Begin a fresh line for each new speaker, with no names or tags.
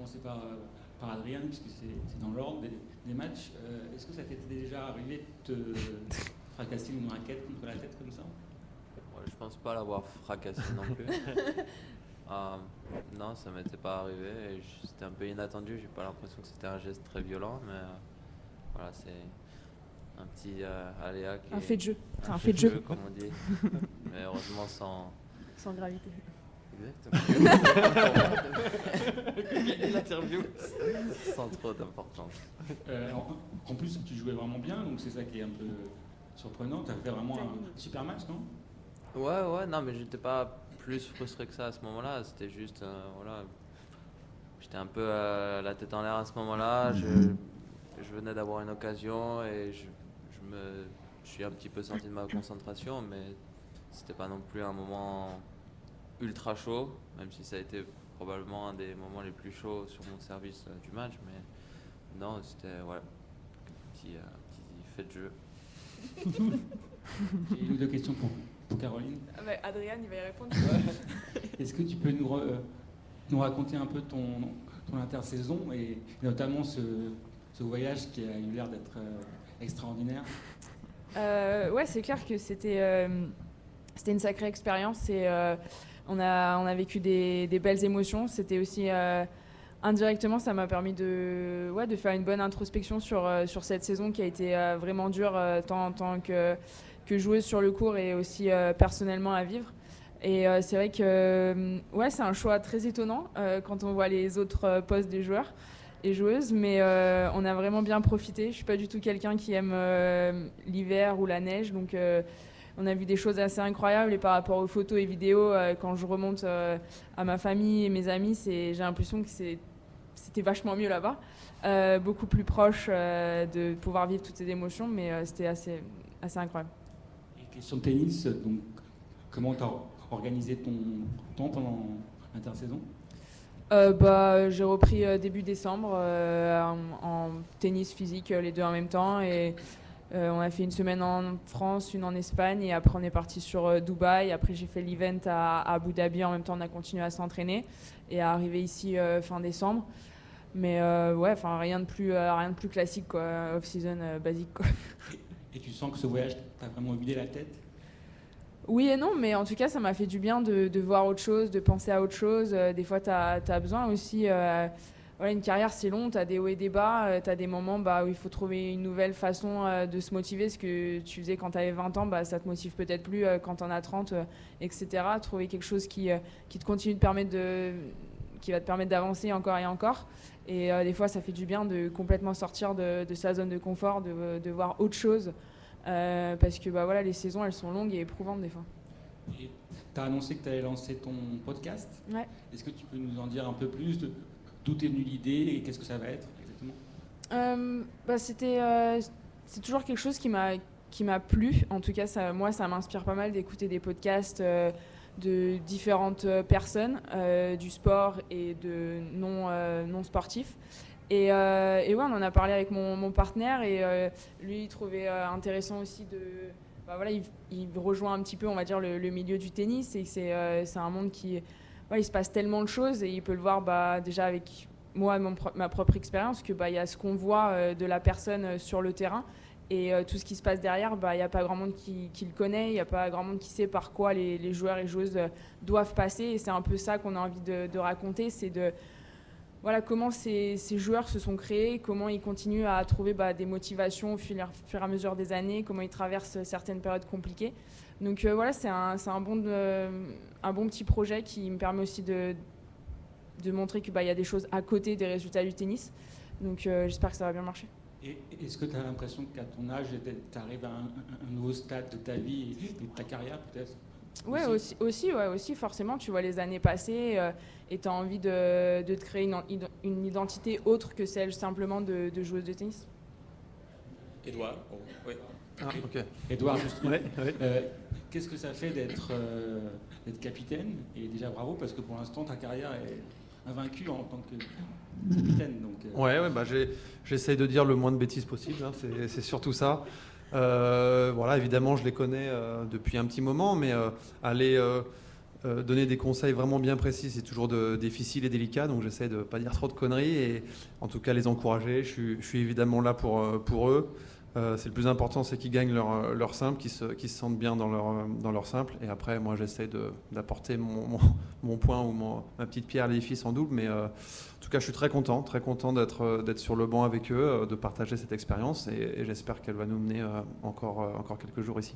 commencer par Adrien, puisque c'est dans l'ordre des matchs. Est-ce que ça t'était déjà arrivé de te fracasser une raquette contre la tête comme ça?
Ouais, je pense pas l'avoir fracassé non plus. Non, ça m'était pas arrivé. C'était un peu inattendu. J'ai pas l'impression que c'était un geste très violent, mais voilà, c'est un petit aléa qui
Un
est
fait de jeu. C'est un fait de jeu.
comme on dit. Mais heureusement
Sans gravité.
Exactement. L'interview sans trop d'importance.
En plus, tu jouais vraiment bien, donc c'est ça qui est un peu surprenant. Tu as fait vraiment un super match, non?
Ouais, non, mais j'étais pas plus frustré que ça à ce moment-là. C'était juste, voilà, j'étais un peu la tête en l'air à ce moment-là. Je venais d'avoir une occasion et je suis un petit peu sorti de ma concentration, mais c'était pas non plus un moment ultra chaud, même si ça a été probablement un des moments les plus chauds sur mon service du match, mais non, c'était un petit fait de jeu.
J'ai une ou deux questions pour Caroline.
Adrien, il va y répondre.
Est-ce que tu peux nous raconter un peu ton intersaison et notamment ce voyage qui a eu l'air d'être extraordinaire?
Ouais, c'est clair que c'était une sacrée expérience et on a vécu des belles émotions. C'était aussi indirectement, ça m'a permis de faire une bonne introspection sur cette saison qui a été vraiment dure tant en tant que joueuse sur le court et aussi personnellement à vivre. Et c'est vrai que c'est un choix très étonnant quand on voit les autres postes des joueurs et joueuses, mais on a vraiment bien profité. Je suis pas du tout quelqu'un qui aime l'hiver ou la neige, donc on a vu des choses assez incroyables. Et par rapport aux photos et vidéos, quand je remonte à ma famille et mes amis, j'ai l'impression que c'était vachement mieux là-bas, beaucoup plus proche de pouvoir vivre toutes ces émotions, mais c'était assez incroyable.
Et question de tennis, donc comment tu as organisé ton temps pendant l'intersaison?
J'ai repris début décembre en tennis physique, les deux en même temps, et on a fait une semaine en France, une en Espagne, et après on est parti sur Dubaï. Après j'ai fait l'event à Abu Dhabi, en même temps on a continué à s'entraîner et à arriver ici fin décembre. Mais rien de plus classique, quoi, off-season basique, quoi.
Et tu sens que ce voyage t'a vraiment vidé la tête?
Oui et non, mais en tout cas, ça m'a fait du bien de voir autre chose, de penser à autre chose. Des fois, tu as besoin aussi. Une carrière, c'est long, tu as des hauts et des bas. Tu as des moments où il faut trouver une nouvelle façon de se motiver. Ce que tu faisais quand tu avais 20 ans, ça te motive peut-être plus quand tu en as 30, etc. Trouver quelque chose qui te continue qui va te permettre d'avancer encore et encore. Et des fois, ça fait du bien de complètement sortir de sa zone de confort, de voir autre chose. Parce que les saisons elles sont longues et éprouvantes des fois.
Tu as annoncé que tu allais lancer ton podcast.
Ouais.
Est-ce que tu peux nous en dire un peu plus d'où est venue l'idée et qu'est-ce que ça va être exactement?
C'est toujours quelque chose qui m'a plu. En tout cas, ça m'inspire pas mal d'écouter des podcasts de différentes personnes du sport et de non sportifs. Et on en a parlé avec mon partenaire et lui il trouvait intéressant aussi il rejoint un petit peu, on va dire, le milieu du tennis, et c'est un monde qui il se passe tellement de choses, et il peut le voir déjà avec moi, ma propre expérience, que il y a ce qu'on voit de la personne sur le terrain et tout ce qui se passe derrière, il n'y a pas grand monde qui le connaît, il n'y a pas grand monde qui sait par quoi les joueurs et joueuses doivent passer, et c'est un peu ça qu'on a envie de raconter, c'est comment ces joueurs se sont créés, comment ils continuent à trouver des motivations au fur et à mesure des années, comment ils traversent certaines périodes compliquées. Donc c'est un bon petit projet qui me permet aussi de montrer qu'il y a des choses à côté des résultats du tennis. Donc j'espère que ça va bien marcher.
Et est-ce que tu as l'impression qu'à ton âge, tu arrives à un nouveau stade de ta vie et de ta carrière peut-être?
Oui, aussi, forcément, tu vois les années passées et tu as envie de te créer une identité autre que celle simplement de joueuse de tennis.
Édouard, oui.
Ok.
Édouard, justement,
Ouais.
qu'est-ce que ça fait d'être capitaine? Et déjà bravo, parce que pour l'instant, ta carrière est invaincue en tant que capitaine. Donc,
j'essaye de dire le moins de bêtises possible, hein, c'est surtout ça. Évidemment, je les connais depuis un petit moment, mais aller donner des conseils vraiment bien précis, c'est toujours difficile et délicat, donc j'essaie de ne pas dire trop de conneries et en tout cas les encourager. Je suis évidemment là pour eux. C'est le plus important, c'est qu'ils gagnent leur simple, qu'ils se sentent bien dans leur simple. Et après, moi, j'essaie d'apporter mon point ou ma petite pierre à l'édifice en double. Mais en tout cas, je suis très content d'être sur le banc avec eux, de partager cette expérience. Et j'espère qu'elle va nous mener encore quelques jours ici.